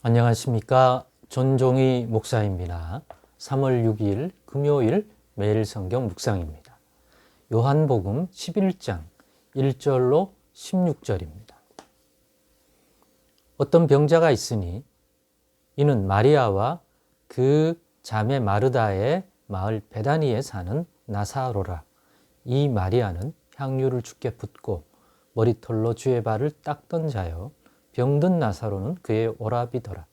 안녕하십니까. 전종희 목사입니다. 3월 6일 금요일 매일 성경 묵상입니다. 요한복음 11장 1절로 16절입니다. 어떤 병자가 있으니 이는 마리아와 그 자매 마르다의 마을 베다니에 사는 나사로라. 이 마리아는 향유를 주께 붓고 머리털로 주의 발을 닦던 자요, 병든 나사로는 그의 오라비더라.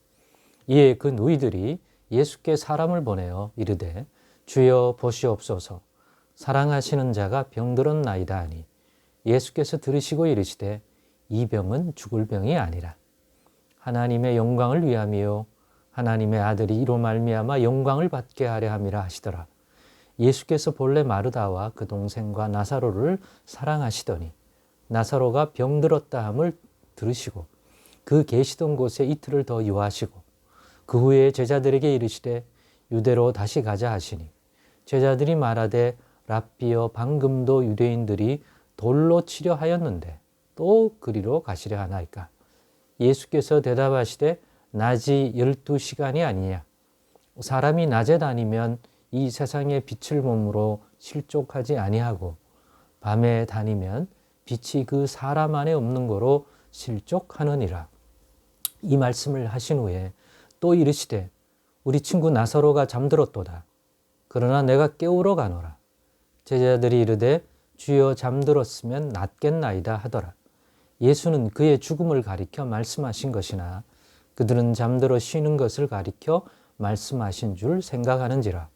이에 그 누이들이 예수께 사람을 보내어 이르되 주여 보시옵소서, 사랑하시는 자가 병들었나이다 하니 예수께서 들으시고 이르시되 이 병은 죽을 병이 아니라 하나님의 영광을 위함이요 하나님의 아들이 이로 말미암아 영광을 받게 하려 함이라 하시더라. 예수께서 본래 마르다와 그 동생과 나사로를 사랑하시더니 나사로가 병들었다 함을 들으시고 그 계시던 곳에 이틀을 더 유하시고 그 후에 제자들에게 이르시되 유대로 다시 가자 하시니 제자들이 말하되 랍비여, 방금도 유대인들이 돌로 치려 하였는데 또 그리로 가시려 하나이까. 예수께서 대답하시되 낮이 12시간이 아니냐. 사람이 낮에 다니면 이 세상의 빛을 몸으로 실족하지 아니하고 밤에 다니면 빛이 그 사람 안에 없는 거로 실족하느니라. 이 말씀을 하신 후에 또 이르시되 우리 친구 나사로가 잠들었도다. 그러나 내가 깨우러 가노라. 제자들이 이르되 주여 잠들었으면 낫겠나이다 하더라. 예수는 그의 죽음을 가리켜 말씀하신 것이나 그들은 잠들어 쉬는 것을 가리켜 말씀하신 줄 생각하는지라.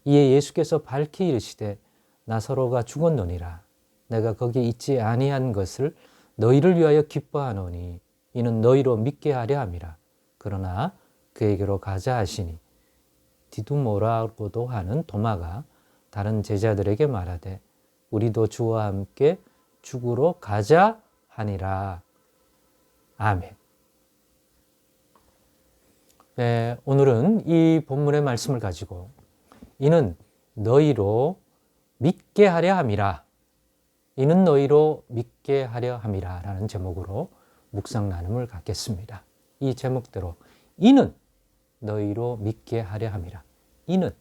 이에 예수께서 밝히 이르시되 나사로가 죽었느니라. 내가 거기 있지 아니한 것을 너희를 위하여 기뻐하노니 이는 너희로 믿게 하려 함이라. 그러나 그에게로 가자 하시니 디두모라고도 하는 도마가 다른 제자들에게 말하되 우리도 주와 함께 죽으러 가자 하니라. 아멘. 네, 오늘은 이 본문의 말씀을 가지고 이는 너희로 믿게 하려 함이라. 이는 너희로 믿게 하려 함이라 라는 제목으로 묵상 나눔을 갖겠습니다. 이 제목대로 이는 너희로 믿게 하려 함이라. 이는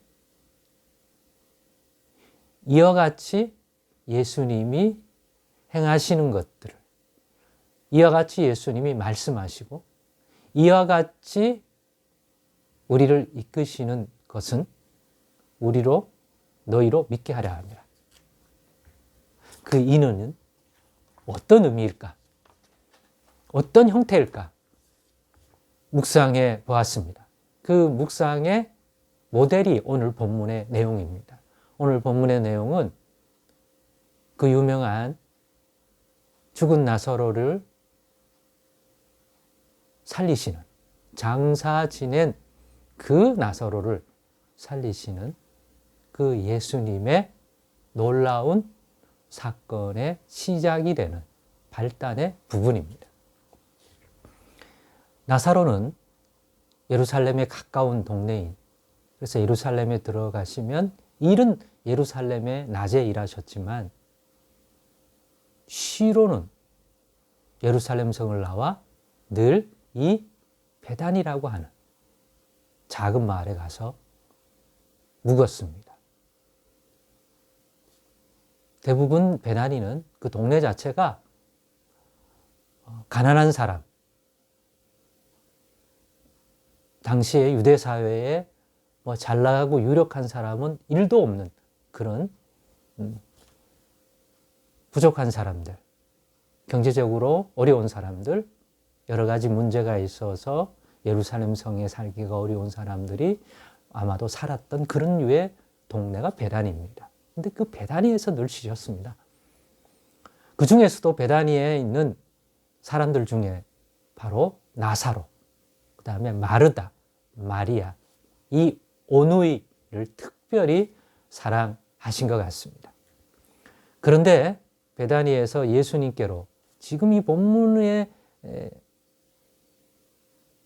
이와 같이 예수님이 행하시는 것들을, 이와 같이 예수님이 말씀하시고 이와 같이 우리를 이끄시는 것은 우리로 너희로 믿게 하려 함이라. 그 이는 어떤 의미일까? 어떤 형태일까? 묵상해 보았습니다. 그 묵상의 모델이 오늘 본문의 내용입니다. 오늘 본문의 내용은 그 유명한 죽은 나사로를 살리시는, 장사 지낸 그 나사로를 살리시는 그 예수님의 놀라운 사건의 시작이 되는 발단의 부분입니다. 나사로는 예루살렘에 가까운 동네인, 그래서 예루살렘에 들어가시면 일은 예루살렘에 낮에 일하셨지만 쉬로는 예루살렘 성을 나와 늘 이 베단이라고 하는 작은 마을에 가서 묵었습니다. 대부분 베다니는 그 동네 자체가 가난한 사람, 당시의 유대 사회에 잘 나가고 유력한 사람은 일도 없는 그런 부족한 사람들, 경제적으로 어려운 사람들, 여러 가지 문제가 있어서 예루살렘 성에 살기가 어려운 사람들이 아마도 살았던 그런 류의 동네가 베다니입니다. 근데 그 베다니에서 늘 쉬셨습니다. 그 중에서도 베다니에 있는 사람들 중에 바로 나사로, 그 다음에 마르다, 마리아, 이 오누이를 특별히 사랑하신 것 같습니다. 그런데 베다니에서 예수님께로 지금 이 본문의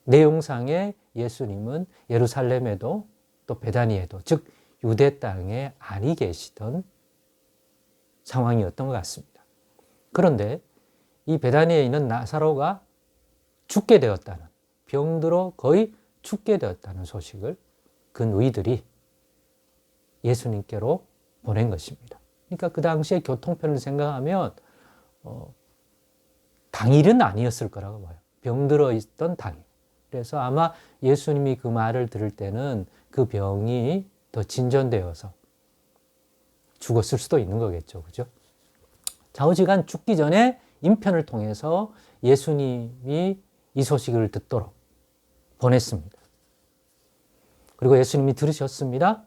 내용상의 예수님은 예루살렘에도 또 베다니에도, 즉 유대 땅에 아니 계시던 상황이었던 것 같습니다. 그런데 이 베다니에 있는 나사로가 죽게 되었다는, 병들어 거의 죽게 되었다는 소식을 근의들이 예수님께로 보낸 것입니다. 그러니까 그 당시에 교통편을 생각하면 당일은 아니었을 거라고 봐요. 병들어 있던 당일. 그래서 아마 예수님이 그 말을 들을 때는 그 병이 더 진전되어서 죽었을 수도 있는 거겠죠. 그죠? 좌우지간 죽기 전에 인편을 통해서 예수님이 이 소식을 듣도록 보냈습니다. 그리고 예수님이 들으셨습니다.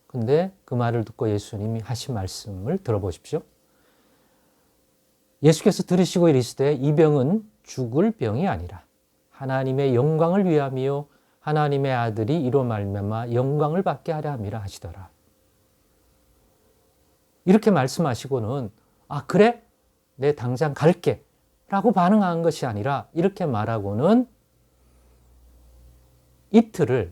근데 그 말을 듣고 예수님이 하신 말씀을 들어보십시오. 예수께서 들으시고 이르시되 이 병은 죽을 병이 아니라 하나님의 영광을 위함이요 하나님의 아들이 이로 말미암아 영광을 받게 하려 함이라 하시더라. 이렇게 말씀하시고는 그래? 내 당장 갈게 라고 반응한 것이 아니라 이렇게 말하고는 이틀을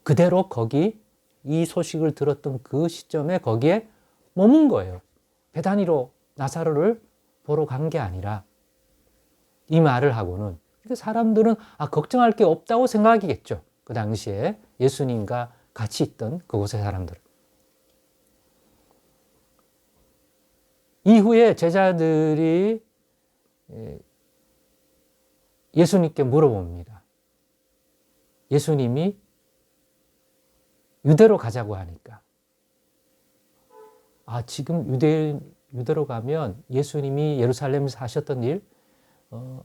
그대로 거기 이 소식을 들었던 그 시점에 거기에 머문 거예요. 베다니로 나사로를 보러 간 게 아니라 이 말을 하고는 사람들은 걱정할 게 없다고 생각하겠죠. 그 당시에 예수님과 같이 있던 그곳의 사람들은. 이후에 제자들이 예수님께 물어봅니다. 예수님이 유대로 가자고 하니까 지금 유대로 가면 예수님이 예루살렘에서 하셨던 일,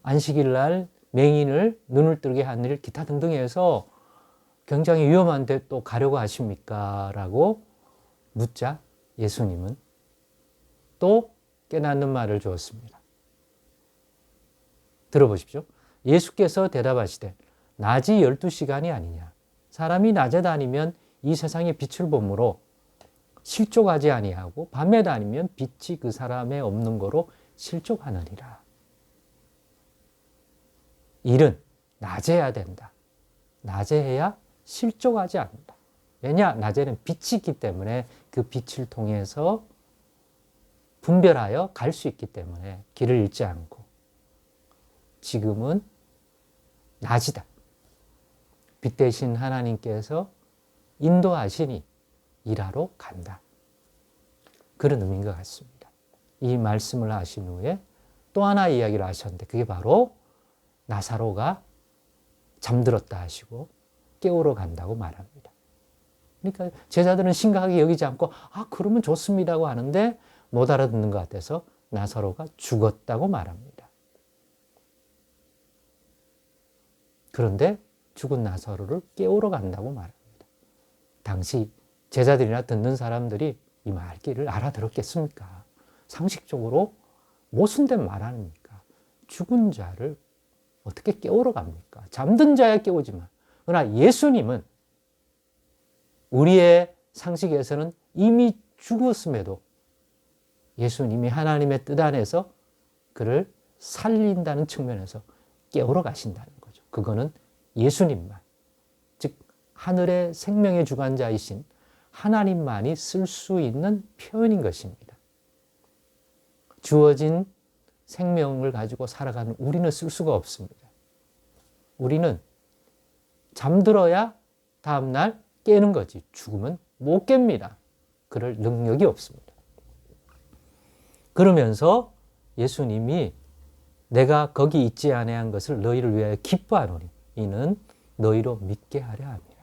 안식일 날 맹인을 눈을 뜨게 한 일, 기타 등등 해서 굉장히 위험한데 또 가려고 하십니까? 라고 묻자 예수님은 또 깨닫는 말을 주었습니다. 들어보십시오. 예수께서 대답하시되 낮이 12시간이 아니냐. 사람이 낮에 다니면 이 세상의 빛을 보므로 실족하지 아니하고 밤에 다니면 빛이 그 사람에 없는 거로 실족하느니라. 일은 낮에 해야 된다. 낮에 해야 실족하지 않는다. 왜냐? 낮에는 빛이 있기 때문에 그 빛을 통해서 분별하여 갈 수 있기 때문에 길을 잃지 않고 지금은 낮이다. 빛 대신 하나님께서 인도하시니 일하러 간다. 그런 의미인 것 같습니다. 이 말씀을 하신 후에 또 하나 이야기를 하셨는데 그게 바로 나사로가 잠들었다 하시고 깨우러 간다고 말합니다. 그러니까 제자들은 심각하게 여기지 않고 그러면 좋습니다고 하는데 못 알아듣는 것 같아서 나사로가 죽었다고 말합니다. 그런데 죽은 나사로를 깨우러 간다고 말합니다. 당시 제자들이나 듣는 사람들이 이 말귀를 알아들었겠습니까? 상식적으로 모순된 말 아닙니까? 죽은 자를 어떻게 깨우러 갑니까? 잠든 자야 깨우지만. 그러나 예수님은 우리의 상식에서는 이미 죽었음에도 예수님이 하나님의 뜻 안에서 그를 살린다는 측면에서 깨우러 가신다는 거죠. 그거는 예수님만, 즉 하늘의 생명의 주관자이신 하나님만이 쓸 수 있는 표현인 것입니다. 주어진 생명을 가지고 살아가는 우리는 쓸 수가 없습니다. 우리는 잠들어야 다음날 깨는 거지 죽으면 못 깹니다. 그럴 능력이 없습니다. 그러면서 예수님이 내가 거기 있지 아니한 것을 너희를 위하여 기뻐하노니 이는 너희로 믿게 하려 함이라.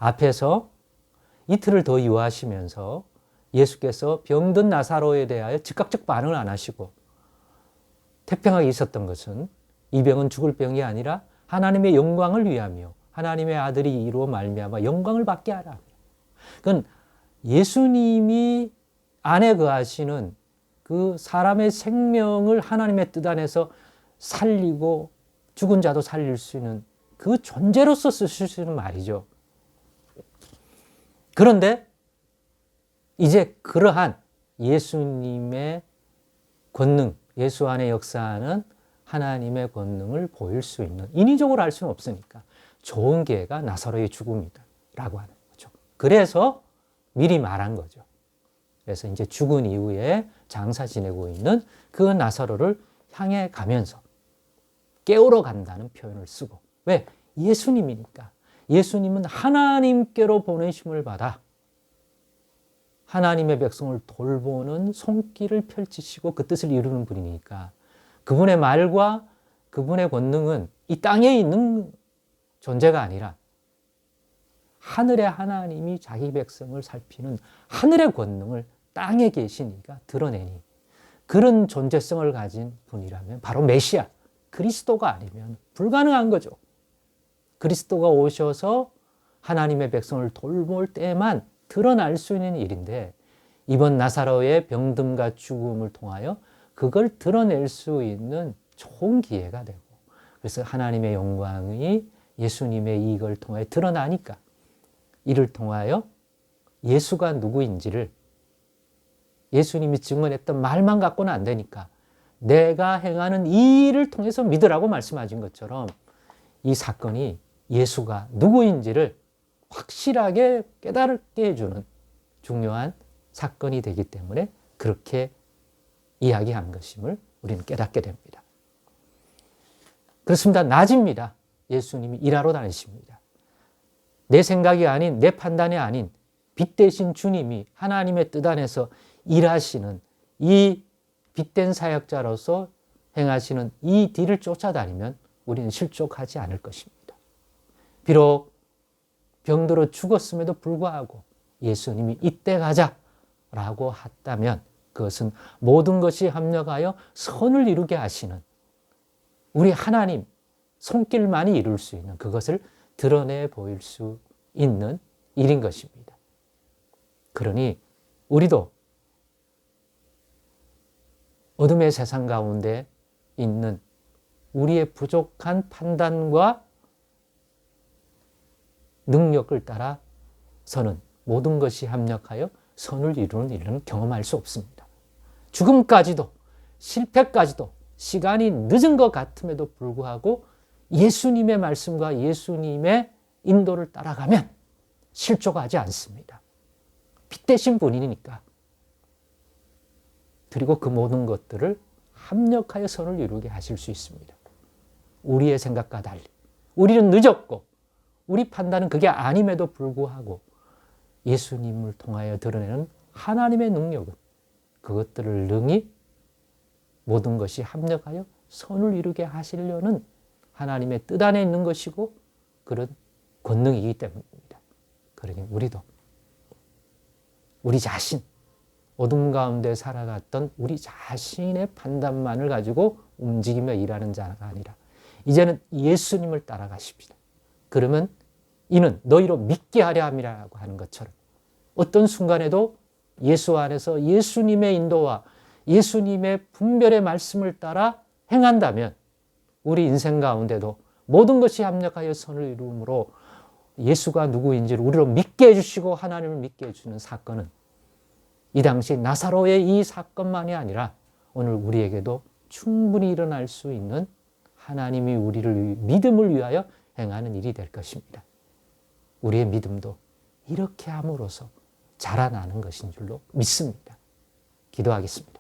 앞에서 이틀을 더 유하시면서 예수께서 병든 나사로에 대하여 즉각적 반응을 안 하시고 태평하게 있었던 것은 이 병은 죽을 병이 아니라 하나님의 영광을 위하며 하나님의 아들이 이로 말미암아 영광을 받게 하라. 그건 예수님이 안에 거하시는 그 사람의 생명을 하나님의 뜻 안에서 살리고 죽은 자도 살릴 수 있는 그 존재로서 쓰실 수 있는 말이죠. 그런데 이제 그러한 예수님의 권능, 예수 안에 역사하는 하나님의 권능을 보일 수 있는, 인위적으로 할 수는 없으니까 좋은 기회가 나사로의 죽음이다 라고 하는 거죠. 그래서 미리 말한 거죠. 그래서 이제 죽은 이후에 장사 지내고 있는 그 나사로를 향해 가면서 깨우러 간다는 표현을 쓰고. 왜? 예수님이니까. 예수님은 하나님께로 보내심을 받아 하나님의 백성을 돌보는 손길을 펼치시고 그 뜻을 이루는 분이니까 그분의 말과 그분의 권능은 이 땅에 있는 존재가 아니라 하늘의 하나님이 자기 백성을 살피는 하늘의 권능을 땅에 계신 이가 드러내니 그런 존재성을 가진 분이라면 바로 메시아, 그리스도가 아니면 불가능한 거죠. 그리스도가 오셔서 하나님의 백성을 돌볼 때만 드러날 수 있는 일인데 이번 나사로의 병듦과 죽음을 통하여 그걸 드러낼 수 있는 좋은 기회가 되고 그래서 하나님의 영광이 예수님의 이익을 통해 드러나니까 이를 통하여 예수가 누구인지를 예수님이 증언했던 말만 갖고는 안 되니까 내가 행하는 이 일을 통해서 믿으라고 말씀하신 것처럼 이 사건이 예수가 누구인지를 확실하게 깨닫게 해주는 중요한 사건이 되기 때문에 그렇게 이야기한 것임을 우리는 깨닫게 됩니다. 그렇습니다. 낮입니다. 예수님이 일하러 다니십니다. 내 생각이 아닌 내 판단이 아닌 빛 대신 주님이 하나님의 뜻 안에서 일하시는 이 빛된 사역자로서 행하시는 이 뒤를 쫓아다니면 우리는 실족하지 않을 것입니다. 비록 병들어 죽었음에도 불구하고 예수님이 이때 가자라고 했다면 그것은 모든 것이 합력하여 선을 이루게 하시는 우리 하나님 손길만이 이룰 수 있는 그것을 드러내 보일 수 있는 일인 것입니다. 그러니 우리도 어둠의 세상 가운데 있는 우리의 부족한 판단과 능력을 따라서는 모든 것이 합력하여 선을 이루는 일은 경험할 수 없습니다. 죽음까지도 실패까지도 시간이 늦은 것 같음에도 불구하고 예수님의 말씀과 예수님의 인도를 따라가면 실족하지 않습니다. 빛 대신 분이니까. 그리고 그 모든 것들을 합력하여 선을 이루게 하실 수 있습니다. 우리의 생각과 달리. 우리는 늦었고 우리 판단은 그게 아님에도 불구하고 예수님을 통하여 드러내는 하나님의 능력은 그것들을 능히 모든 것이 합력하여 선을 이루게 하시려는 하나님의 뜻 안에 있는 것이고 그런 권능이기 때문입니다. 그러니 우리도 우리 자신, 어둠 가운데 살아갔던 우리 자신의 판단만을 가지고 움직이며 일하는 자가 아니라 이제는 예수님을 따라가십시다. 그러면 이는 너희로 믿게 하려 함이라고 하는 것처럼 어떤 순간에도 예수 안에서 예수님의 인도와 예수님의 분별의 말씀을 따라 행한다면 우리 인생 가운데도 모든 것이 합력하여 선을 이루므로 예수가 누구인지를 우리로 믿게 해주시고 하나님을 믿게 해주는 사건은 이 당시 나사로의 이 사건만이 아니라 오늘 우리에게도 충분히 일어날 수 있는 하나님이 우리를 믿음을 위하여 행하는 일이 될 것입니다. 우리의 믿음도 이렇게 함으로써 자라나는 것인 줄로 믿습니다. 기도하겠습니다.